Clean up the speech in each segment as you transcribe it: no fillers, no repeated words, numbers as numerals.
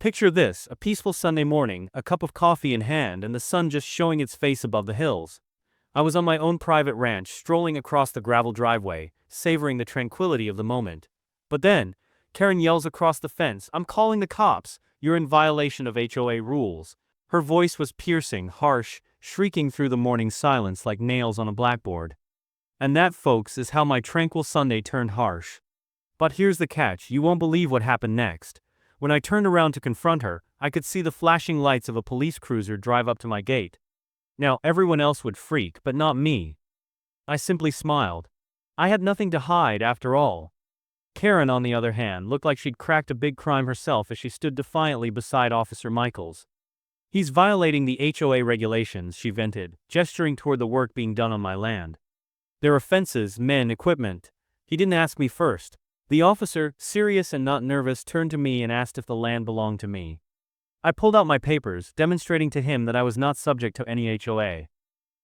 Picture this, a peaceful Sunday morning, a cup of coffee in hand and the sun just showing its face above the hills. I was on my own private ranch, strolling across the gravel driveway, savoring the tranquility of the moment. But then, Karen yells across the fence, "I'm calling the cops! You're in violation of HOA rules." Her voice was piercing, harsh, shrieking through the morning silence like nails on a blackboard. And that, folks, is how my tranquil Sunday turned harsh. But here's the catch, you won't believe what happened next. When I turned around to confront her, I could see the flashing lights of a police cruiser drive up to my gate. Now, everyone else would freak, but not me. I simply smiled. I had nothing to hide after all. Karen, on the other hand, looked like she'd cracked a big crime herself as she stood defiantly beside Officer Michaels. "He's violating the HOA regulations," she vented, gesturing toward the work being done on my land. "There are fences, men, equipment. He didn't ask me first." The officer, serious and not nervous, turned to me and asked if the land belonged to me. I pulled out my papers, demonstrating to him that I was not subject to any HOA.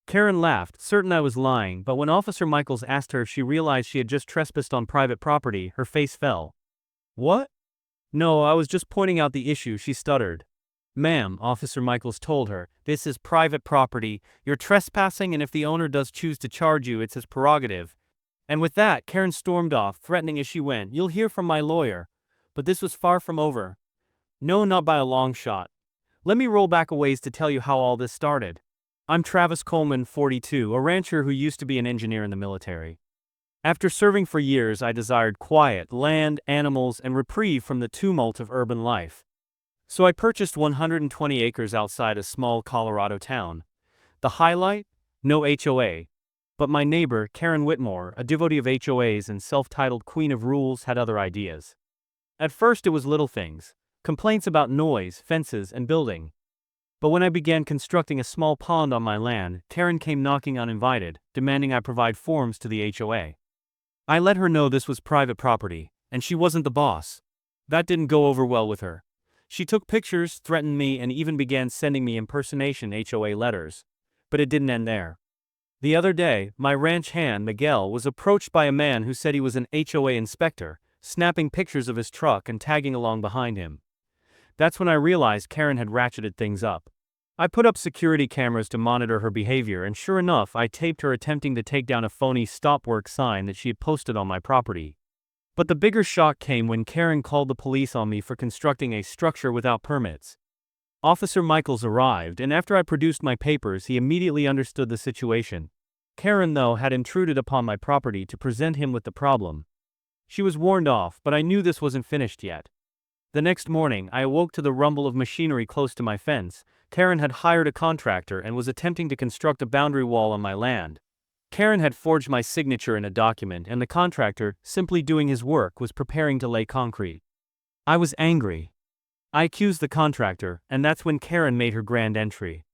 Karen laughed, certain I was lying, but when Officer Michaels asked her if she realized she had just trespassed on private property, her face fell. "What?" "No, I was just pointing out the issue," she stuttered. "Ma'am," Officer Michaels told her, "this is private property. You're trespassing, and if the owner does choose to charge you, it's his prerogative." And with that, Karen stormed off, threatening as she went, "You'll hear from my lawyer." But this was far from over. No, not by a long shot. Let me roll back a ways to tell you how all this started. I'm Travis Coleman, 42, a rancher who used to be an engineer in the military. After serving for years, I desired quiet, land, animals, and reprieve from the tumult of urban life. So I purchased 120 acres outside a small Colorado town. The highlight? No HOA. But my neighbor, Karen Whitmore, a devotee of HOAs and self-titled Queen of Rules, had other ideas. At first it was little things. Complaints about noise, fences, and building. But when I began constructing a small pond on my land, Karen came knocking uninvited, demanding I provide forms to the HOA. I let her know this was private property, and she wasn't the boss. That didn't go over well with her. She took pictures, threatened me, and even began sending me impersonation HOA letters. But it didn't end there. The other day, my ranch hand, Miguel, was approached by a man who said he was an HOA inspector, snapping pictures of his truck and tagging along behind him. That's when I realized Karen had ratcheted things up. I put up security cameras to monitor her behavior, and sure enough, I taped her attempting to take down a phony stop work sign that she had posted on my property. But the bigger shock came when Karen called the police on me for constructing a structure without permits. Officer Michaels arrived, and after I produced my papers, he immediately understood the situation. Karen, though, had intruded upon my property to present him with the problem. She was warned off, but I knew this wasn't finished yet. The next morning, I awoke to the rumble of machinery close to my fence. Karen had hired a contractor and was attempting to construct a boundary wall on my land. Karen had forged my signature in a document, and the contractor, simply doing his work, was preparing to lay concrete. I was angry. I accused the contractor, and that's when Karen made her grand entry.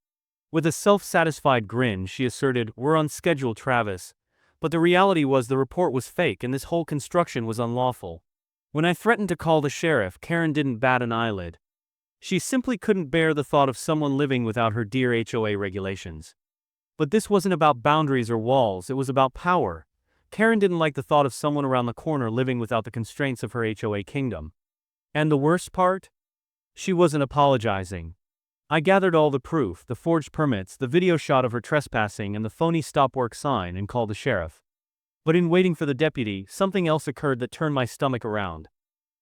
With a self-satisfied grin, she asserted, "We're on schedule, Travis." But the reality was the report was fake and this whole construction was unlawful. When I threatened to call the sheriff, Karen didn't bat an eyelid. She simply couldn't bear the thought of someone living without her dear HOA regulations. But this wasn't about boundaries or walls, it was about power. Karen didn't like the thought of someone around the corner living without the constraints of her HOA kingdom. And the worst part? She wasn't apologizing. I gathered all the proof, the forged permits, the video shot of her trespassing, and the phony stop work sign, and called the sheriff. But in waiting for the deputy, something else occurred that turned my stomach around.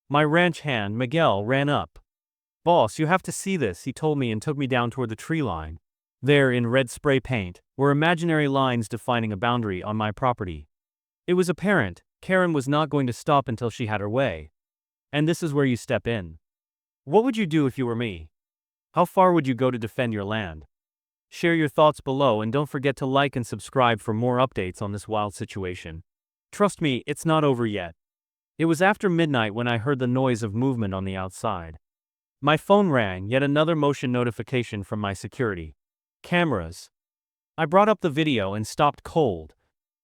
My ranch hand, Miguel, ran up. "Boss, you have to see this," he told me and took me down toward the tree line. There, in red spray paint, were imaginary lines defining a boundary on my property. It was apparent, Karen was not going to stop until she had her way. And this is where you step in. What would you do if you were me? How far would you go to defend your land? Share your thoughts below and don't forget to like and subscribe for more updates on this wild situation. Trust me, it's not over yet. It was after midnight when I heard the noise of movement on the outside. My phone rang, yet another motion notification from my security. Cameras. I brought up the video and stopped cold.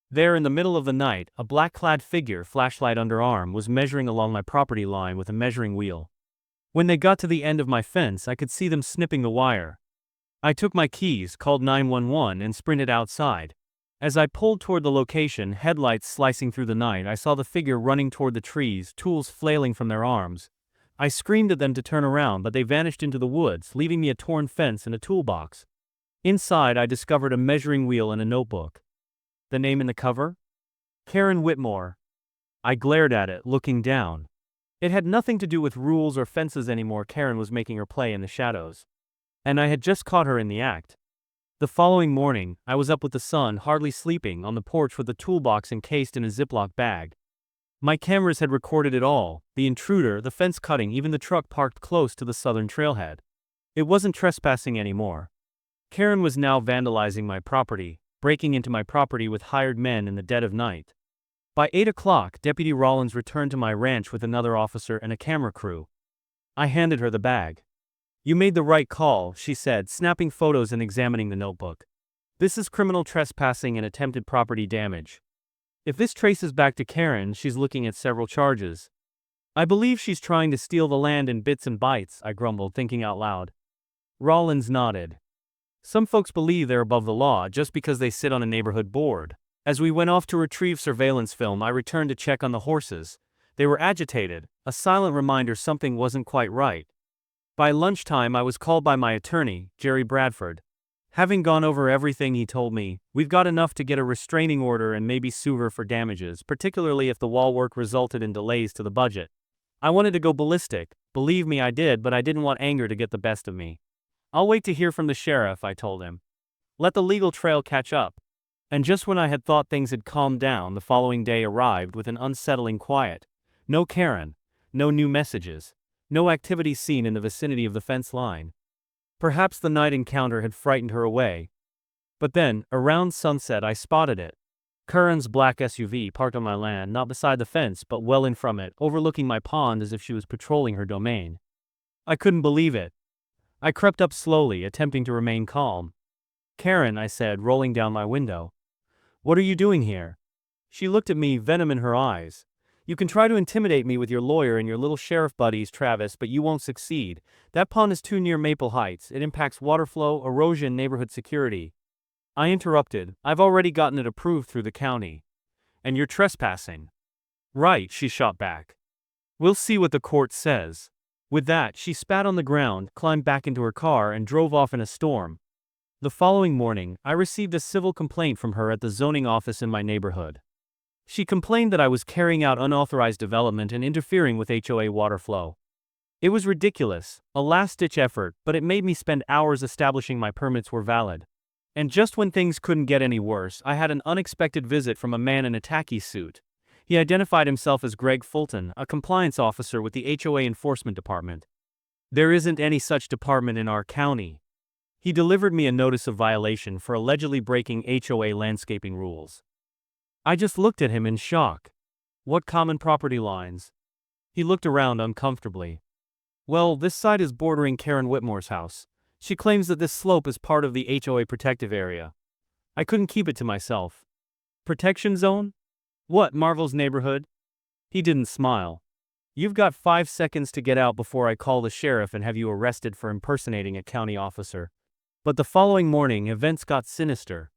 There in the middle of the night, a black-clad figure, flashlight under arm, was measuring along my property line with a measuring wheel. When they got to the end of my fence, I could see them snipping the wire. I took my keys, called 911, and sprinted outside. As I pulled toward the location, headlights slicing through the night, I saw the figure running toward the trees, tools flailing from their arms. I screamed at them to turn around, but they vanished into the woods, leaving me a torn fence and a toolbox. Inside, I discovered a measuring wheel and a notebook. The name in the cover? Karen Whitmore. I glared at it, looking down. It had nothing to do with rules or fences anymore. Karen was making her play in the shadows. And I had just caught her in the act. The following morning, I was up with the sun, hardly sleeping, on the porch with the toolbox encased in a Ziploc bag. My cameras had recorded it all: the intruder, the fence cutting, even the truck parked close to the southern trailhead. It wasn't trespassing anymore. Karen was now vandalizing my property, breaking into my property with hired men in the dead of night. By 8 o'clock, Deputy Rollins returned to my ranch with another officer and a camera crew. I handed her the bag. "You made the right call," she said, snapping photos and examining the notebook. "This is criminal trespassing and attempted property damage. If this traces back to Karen, she's looking at several charges." "I believe she's trying to steal the land in bits and bytes," I grumbled, thinking out loud. Rollins nodded. "Some folks believe they're above the law just because they sit on a neighborhood board." As we went off to retrieve surveillance film, I returned to check on the horses. They were agitated, a silent reminder something wasn't quite right. By lunchtime, I was called by my attorney, Jerry Bradford. Having gone over everything, he told me, "We've got enough to get a restraining order and maybe sue her for damages, particularly if the wall work resulted in delays to the budget." I wanted to go ballistic. Believe me, I did, but I didn't want anger to get the best of me. "I'll wait to hear from the sheriff," I told him. "Let the legal trail catch up." And just when I had thought things had calmed down, the following day arrived with an unsettling quiet. No Karen, no new messages, no activity seen in the vicinity of the fence line. Perhaps the night encounter had frightened her away. But then, around sunset, I spotted it. Karen's black SUV parked on my land, not beside the fence but well in from it, overlooking my pond as if she was patrolling her domain. I couldn't believe it. I crept up slowly, attempting to remain calm. "Karen," I said, rolling down my window. "What are you doing here?" She looked at me, venom in her eyes. "You can try to intimidate me with your lawyer and your little sheriff buddies, Travis, but you won't succeed. That pond is too near Maple Heights. It impacts water flow, erosion, neighborhood security." I interrupted. "I've already gotten it approved through the county." "And you're trespassing." "Right," she shot back. "We'll see what the court says." With that, she spat on the ground, climbed back into her car, and drove off in a storm. The following morning, I received a civil complaint from her at the zoning office in my neighborhood. She complained that I was carrying out unauthorized development and interfering with HOA water flow. It was ridiculous, a last-ditch effort, but it made me spend hours establishing my permits were valid. And just when things couldn't get any worse, I had an unexpected visit from a man in a khaki suit. He identified himself as Greg Fulton, a compliance officer with the HOA Enforcement Department. "There isn't any such department in our county." He delivered me a notice of violation for allegedly breaking HOA landscaping rules. I just looked at him in shock. "What common property lines?" He looked around uncomfortably. "Well, this side is bordering Karen Whitmore's house. She claims that this slope is part of the HOA protective area." I couldn't keep it to myself. "Protection zone? What, Marvel's neighborhood?" He didn't smile. "You've got 5 seconds to get out before I call the sheriff and have you arrested for impersonating a county officer." But the following morning, events got sinister.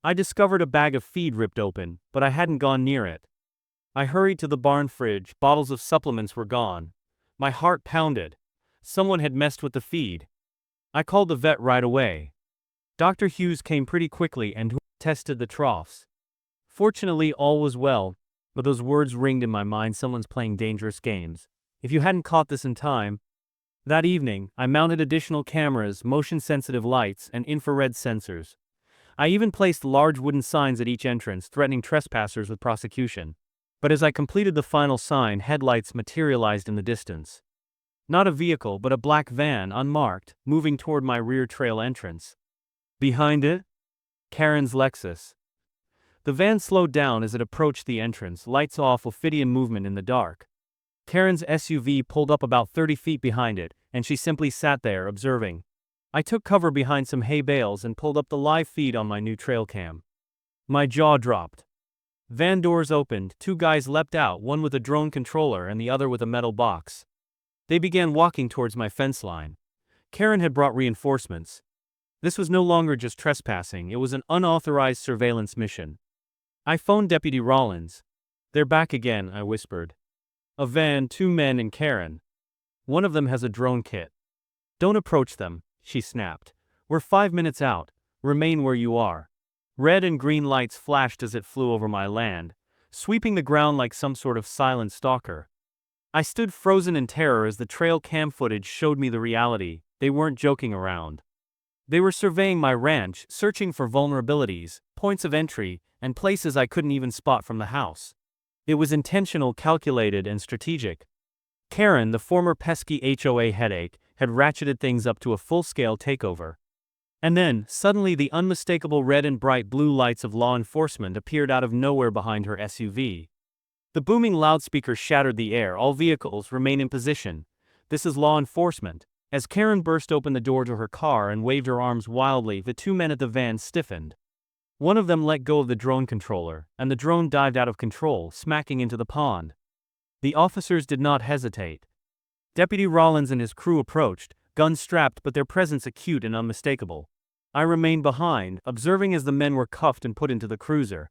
I discovered a bag of feed ripped open, but I hadn't gone near it. I hurried to the barn fridge. Bottles of supplements were gone. My heart pounded. Someone had messed with the feed. I called the vet right away. Dr. Hughes came pretty quickly and tested the troughs. Fortunately, all was well, but those words ringed in my mind: someone's playing dangerous games. If you hadn't caught this in time. That evening, I mounted additional cameras, motion-sensitive lights, and infrared sensors. I even placed large wooden signs at each entrance, threatening trespassers with prosecution. But as I completed the final sign, headlights materialized in the distance. Not a vehicle, but a black van, unmarked, moving toward my rear trail entrance. Behind it, Karen's Lexus. The van slowed down as it approached the entrance, lights off, ophidian movement in the dark. Karen's SUV pulled up about 30 feet behind it, and she simply sat there, observing. I took cover behind some hay bales and pulled up the live feed on my new trail cam. My jaw dropped. Van doors opened, 2 guys leapt out, one with a drone controller and the other with a metal box. They began walking towards my fence line. Karen had brought reinforcements. This was no longer just trespassing, it was an unauthorized surveillance mission. I phoned Deputy Rollins. "They're back again," I whispered. "A van, 2 men, and Karen." One of them has a drone kit. Don't approach them, she snapped. We're 5 minutes out. Remain where you are. Red and green lights flashed as it flew over my land, sweeping the ground like some sort of silent stalker. I stood frozen in terror as the trail cam footage showed me the reality. They weren't joking around. They were surveying my ranch, searching for vulnerabilities, points of entry, and places I couldn't even spot from the house. It was intentional, calculated, and strategic. Karen, the former pesky HOA headache, had ratcheted things up to a full-scale takeover. And then, suddenly the unmistakable red and bright blue lights of law enforcement appeared out of nowhere behind her SUV. The booming loudspeaker shattered the air. All vehicles remain in position. This is law enforcement. As Karen burst open the door to her car and waved her arms wildly, the two men at the van stiffened. One of them let go of the drone controller, and the drone dived out of control, smacking into the pond. The officers did not hesitate. Deputy Rollins and his crew approached, guns strapped but their presence acute and unmistakable. I remained behind, observing as the men were cuffed and put into the cruiser.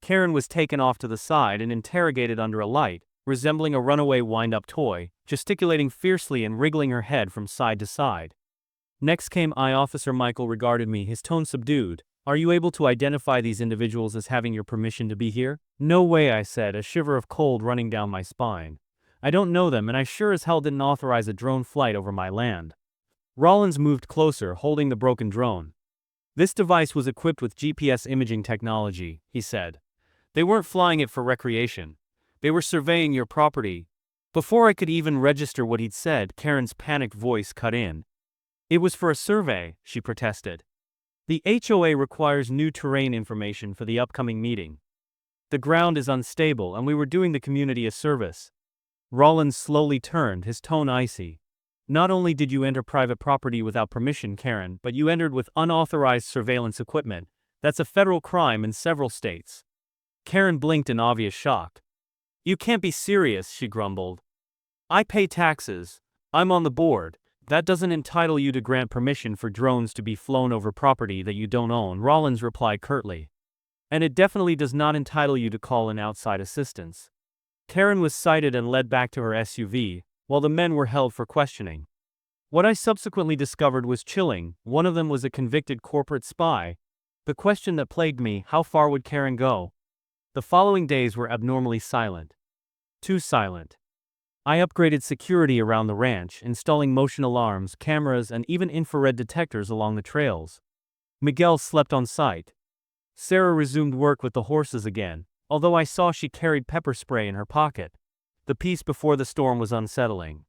Karen was taken off to the side and interrogated under a light, resembling a runaway wind-up toy, gesticulating fiercely and wriggling her head from side to side. Next came I. Officer Michael regarded me, his tone subdued. Are you able to identify these individuals as having your permission to be here? No way, I said, a shiver of cold running down my spine. I don't know them, and I sure as hell didn't authorize a drone flight over my land. Rollins moved closer, holding the broken drone. This device was equipped with GPS imaging technology, he said. They weren't flying it for recreation. They were surveying your property. Before I could even register what he'd said, Karen's panicked voice cut in. It was for a survey, she protested. The HOA requires new terrain information for the upcoming meeting. The ground is unstable and we were doing the community a service. Rollins slowly turned, his tone icy. Not only did you enter private property without permission, Karen, but you entered with unauthorized surveillance equipment. That's a federal crime in several states. Karen blinked in obvious shock. You can't be serious, she grumbled. I pay taxes. I'm on the board. That doesn't entitle you to grant permission for drones to be flown over property that you don't own, Rollins replied curtly. And it definitely does not entitle you to call in outside assistance. Karen was cited and led back to her SUV, while the men were held for questioning. What I subsequently discovered was chilling. One of them was a convicted corporate spy. The question that plagued me, how far would Karen go? The following days were abnormally silent. Too silent. I upgraded security around the ranch, installing motion alarms, cameras, and even infrared detectors along the trails. Miguel slept on site. Sarah resumed work with the horses again, although I saw she carried pepper spray in her pocket. The peace before the storm was unsettling.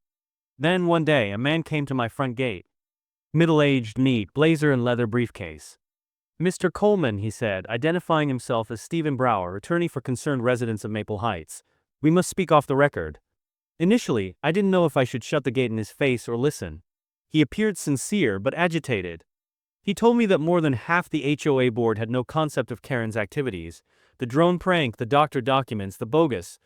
Then one day a man came to my front gate. Middle-aged, neat, blazer and leather briefcase. Mr. Coleman, he said, identifying himself as Stephen Brower, attorney for concerned residents of Maple Heights. We must speak off the record. Initially, I didn't know if I should shut the gate in his face or listen. He appeared sincere but agitated. He told me that more than half the HOA board had no concept of Karen's activities. The drone prank, the doctor documents, the bogus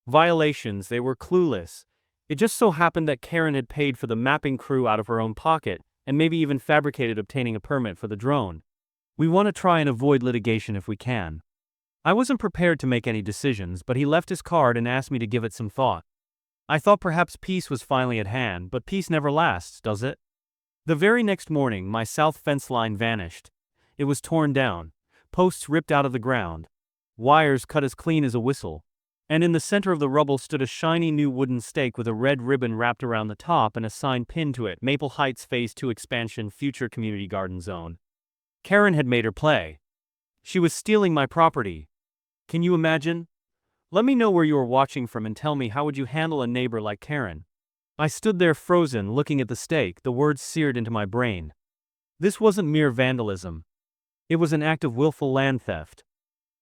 violations, they were clueless. It just so happened that Karen had paid for the mapping crew out of her own pocket, and maybe even fabricated obtaining a permit for the drone. We want to try and avoid litigation if we can. I wasn't prepared to make any decisions, but he left his card and asked me to give it some thought. I thought perhaps peace was finally at hand, but peace never lasts, does it? The very next morning, my south fence line vanished. It was torn down, posts ripped out of the ground, wires cut as clean as a whistle, and in the center of the rubble stood a shiny new wooden stake with a red ribbon wrapped around the top and a sign pinned to it, Maple Heights Phase 2 Expansion Future Community Garden Zone. Karen had made her play. She was stealing my property. Can you imagine? Let me know where you are watching from and tell me how would you handle a neighbor like Karen. I stood there frozen, looking at the stake, the words seared into my brain. This wasn't mere vandalism. It was an act of willful land theft.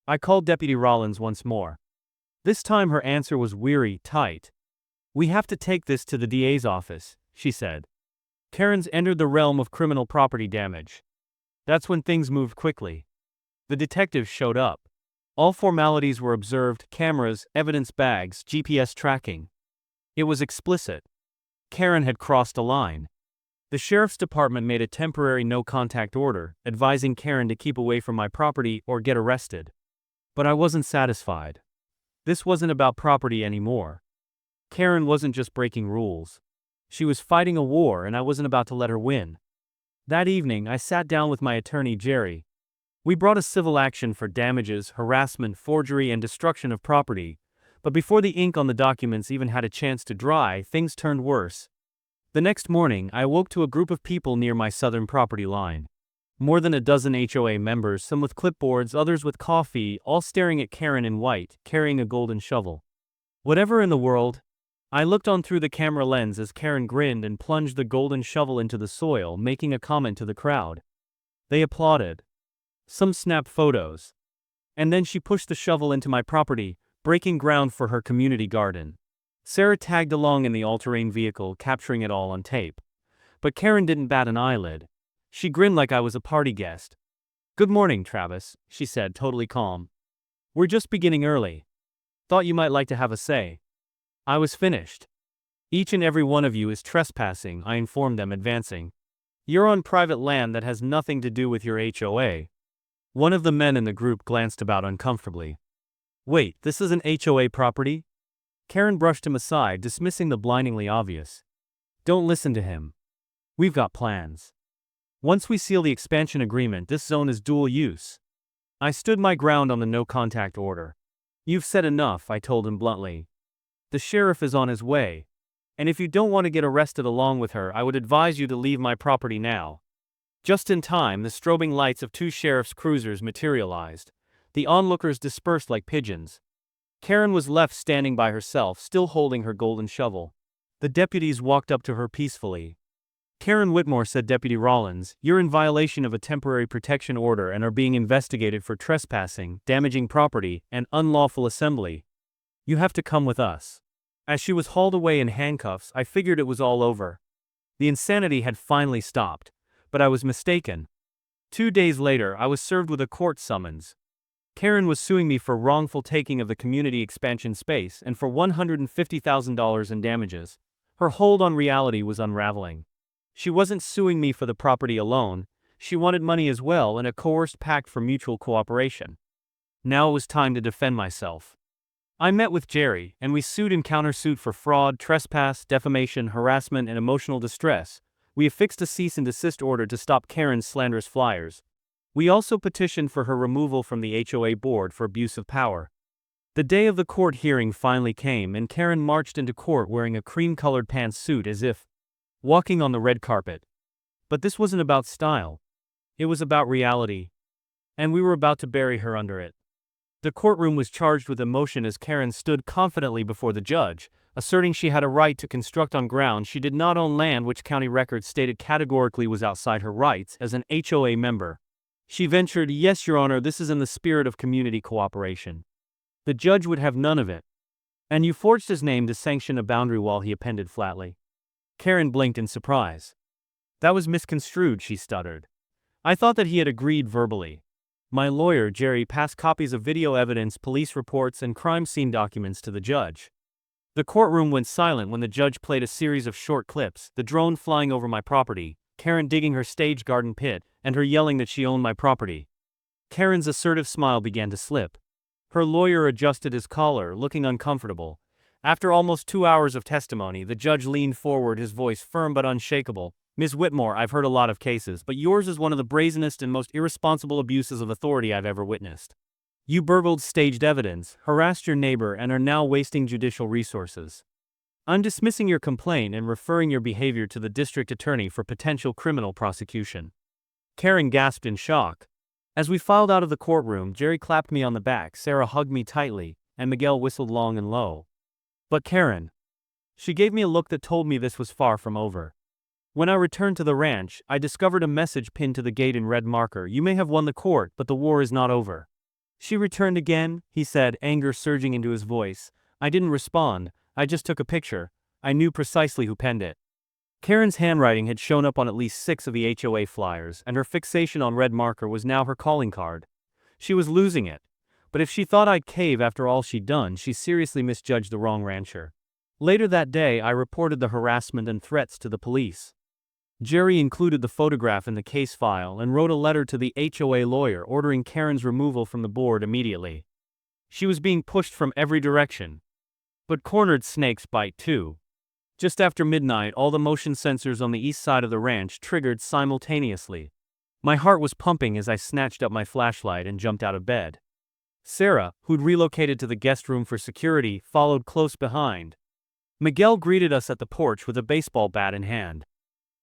I called Deputy Rollins once more. This time her answer was weary, tight. We have to take this to the DA's office, she said. Karen's entered the realm of criminal property damage. That's when things moved quickly. The detectives showed up. All formalities were observed, cameras, evidence bags, GPS tracking. It was explicit. Karen had crossed a line. The sheriff's department made a temporary no-contact order, advising Karen to keep away from my property or get arrested. But I wasn't satisfied. This wasn't about property anymore. Karen wasn't just breaking rules. She was fighting a war and I wasn't about to let her win. That evening, I sat down with my attorney Jerry. We brought a civil action for damages, harassment, forgery, and destruction of property. But before the ink on the documents even had a chance to dry, things turned worse. The next morning, I awoke to a group of people near my southern property line. More than a dozen HOA members, some with clipboards, others with coffee, all staring at Karen in white, carrying a golden shovel. Whatever in the world? I looked on through the camera lens as Karen grinned and plunged the golden shovel into the soil, making a comment to the crowd. They applauded. Some snapped photos. And then she pushed the shovel into my property, breaking ground for her community garden. Sarah tagged along in the all-terrain vehicle, capturing it all on tape. But Karen didn't bat an eyelid. She grinned like I was a party guest. "Good morning, Travis," she said, totally calm. "We're just beginning early. Thought you might like to have a say." I was finished. "Each and every one of you is trespassing," I informed them, advancing. "You're on private land that has nothing to do with your HOA. One of the men in the group glanced about uncomfortably. "Wait, this is an HOA property?" Karen brushed him aside, dismissing the blindingly obvious. "Don't listen to him. We've got plans. Once we seal the expansion agreement, this zone is dual use." I stood my ground on the no-contact order. "You've said enough," I told him bluntly. "The sheriff is on his way. And if you don't want to get arrested along with her, I would advise you to leave my property now." Just in time, the strobing lights of two sheriff's cruisers materialized. The onlookers dispersed like pigeons. Karen was left standing by herself, still holding her golden shovel. The deputies walked up to her peacefully. "Karen Whitmore," said Deputy Rollins, "you're in violation of a temporary protection order and are being investigated for trespassing, damaging property, and unlawful assembly. You have to come with us." As she was hauled away in handcuffs, I figured it was all over. The insanity had finally stopped. But I was mistaken. 2 days later, I was served with a court summons. Karen was suing me for wrongful taking of the community expansion space and for $150,000 in damages. Her hold on reality was unraveling. She wasn't suing me for the property alone, she wanted money as well and a coerced pact for mutual cooperation. Now it was time to defend myself. I met with Jerry, and we sued and countersued for fraud, trespass, defamation, harassment, and emotional distress. We affixed a cease and desist order to stop Karen's slanderous flyers. We also petitioned for her removal from the HOA board for abuse of power. The day of the court hearing finally came, and Karen marched into court wearing a cream-colored pantsuit as if walking on the red carpet. But this wasn't about style. It was about reality. And we were about to bury her under it. The courtroom was charged with emotion as Karen stood confidently before the judge, asserting she had a right to construct on ground she did not own, land which county records stated categorically was outside her rights as an HOA member. She ventured, "Yes, Your Honor, this is in the spirit of community cooperation." The judge would have none of it. "And you forged his name to sanction a boundary wall," he appended flatly. Karen blinked in surprise. "That was misconstrued," she stuttered. "I thought that he had agreed verbally." My lawyer, Jerry, passed copies of video evidence, police reports, and crime scene documents to the judge. The courtroom went silent when the judge played a series of short clips, the drone flying over my property, Karen digging her stage garden pit, and her yelling that she owned my property. Karen's assertive smile began to slip. Her lawyer adjusted his collar, looking uncomfortable. After almost 2 hours of testimony, the judge leaned forward, his voice firm but unshakable. "Ms. Whitmore, I've heard a lot of cases, but yours is one of the brazenest and most irresponsible abuses of authority I've ever witnessed. You burgled staged evidence, harassed your neighbor, and are now wasting judicial resources. I'm dismissing your complaint and referring your behavior to the district attorney for potential criminal prosecution." Karen gasped in shock. As we filed out of the courtroom, Jerry clapped me on the back, Sarah hugged me tightly, and Miguel whistled long and low. But Karen. She gave me a look that told me this was far from over. When I returned to the ranch, I discovered a message pinned to the gate in red marker: "You may have won the court, but the war is not over." "She returned again?" he said, anger surging into his voice. I didn't respond, I just took a picture. I knew precisely who penned it. Karen's handwriting had shown up on at least 6 of the HOA flyers, and her fixation on red marker was now her calling card. She was losing it. But if she thought I'd cave after all she'd done, she seriously misjudged the wrong rancher. Later that day, I reported the harassment and threats to the police. Jerry included the photograph in the case file and wrote a letter to the HOA lawyer ordering Karen's removal from the board immediately. She was being pushed from every direction. But cornered snakes bite too. Just after midnight, all the motion sensors on the east side of the ranch triggered simultaneously. My heart was pumping as I snatched up my flashlight and jumped out of bed. Sarah, who'd relocated to the guest room for security, followed close behind. Miguel greeted us at the porch with a baseball bat in hand.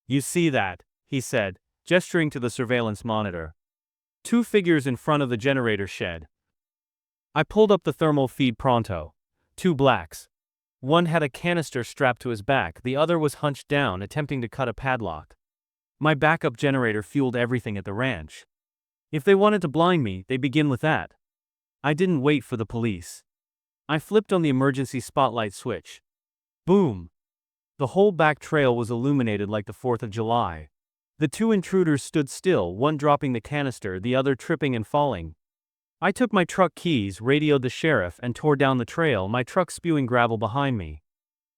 "You see that?" he said, gesturing to the surveillance monitor. Two figures in front of the generator shed. I pulled up the thermal feed pronto. Two blacks. One had a canister strapped to his back, the other was hunched down, attempting to cut a padlock. My backup generator fueled everything at the ranch. If they wanted to blind me, they begin with that. I didn't wait for the police. I flipped on the emergency spotlight switch. Boom! The whole back trail was illuminated like the 4th of July. The two intruders stood still, one dropping the canister, the other tripping and falling. I took my truck keys, radioed the sheriff, and tore down the trail, my truck spewing gravel behind me.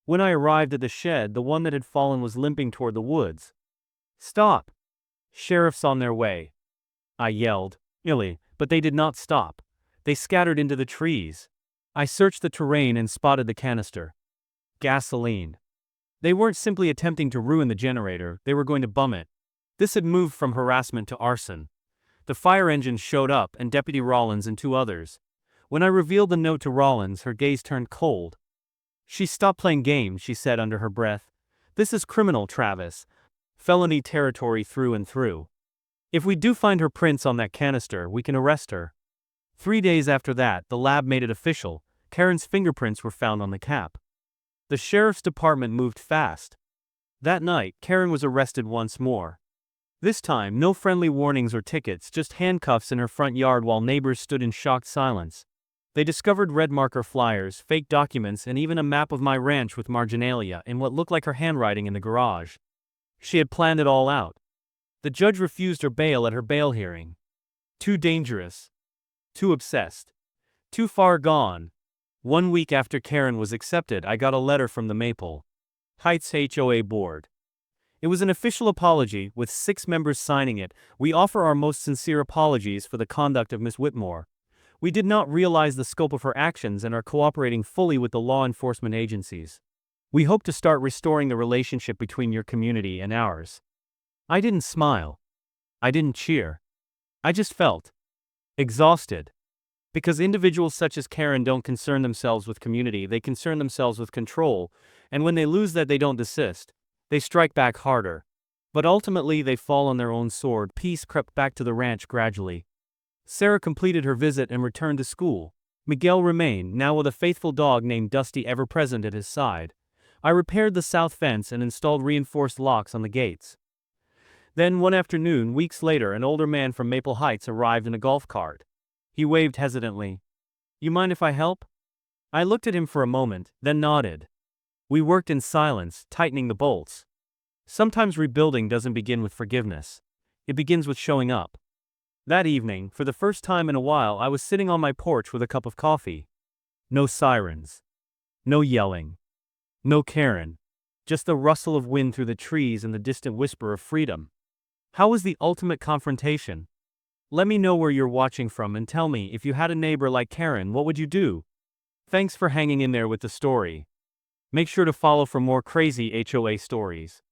When I arrived at the shed, the one that had fallen was limping toward the woods. "Stop! Sheriff's on their way!" I yelled, illy, but they did not stop. They scattered into the trees. I searched the terrain and spotted the canister. Gasoline. They weren't simply attempting to ruin the generator, they were going to bum it. This had moved from harassment to arson. The fire engine showed up, and Deputy Rollins and two others. When I revealed the note to Rollins, her gaze turned cold. "She stopped playing games," she said under her breath. "This is criminal, Travis. Felony territory through and through. If we do find her prints on that canister, we can arrest her." 3 days after that, the lab made it official. Karen's fingerprints were found on the cap. The sheriff's department moved fast. That night, Karen was arrested once more. This time, no friendly warnings or tickets, just handcuffs in her front yard while neighbors stood in shocked silence. They discovered red marker flyers, fake documents, and even a map of my ranch with marginalia in what looked like her handwriting in the garage. She had planned it all out. The judge refused her bail at her bail hearing. Too dangerous. Too obsessed. Too far gone. 1 week after Karen was accepted, I got a letter from the Maple Heights HOA board. It was an official apology, with 6 members signing it. "We offer our most sincere apologies for the conduct of Miss Whitmore. We did not realize the scope of her actions and are cooperating fully with the law enforcement agencies. We hope to start restoring the relationship between your community and ours." I didn't smile. I didn't cheer. I just felt exhausted. Because individuals such as Karen don't concern themselves with community, they concern themselves with control, and when they lose that, they don't desist. They strike back harder. But ultimately, they fall on their own sword. Peace crept back to the ranch gradually. Sarah completed her visit and returned to school. Miguel remained, now with a faithful dog named Dusty ever present at his side. I repaired the south fence and installed reinforced locks on the gates. Then, one afternoon, weeks later, an older man from Maple Heights arrived in a golf cart. He waved hesitantly. "You mind if I help?" I looked at him for a moment, then nodded. We worked in silence, tightening the bolts. Sometimes rebuilding doesn't begin with forgiveness. It begins with showing up. That evening, for the first time in a while, I was sitting on my porch with a cup of coffee. No sirens. No yelling. No Karen. Just the rustle of wind through the trees and the distant whisper of freedom. How was the ultimate confrontation? Let me know where you're watching from and tell me, if you had a neighbor like Karen, what would you do? Thanks for hanging in there with the story. Make sure to follow for more crazy HOA stories.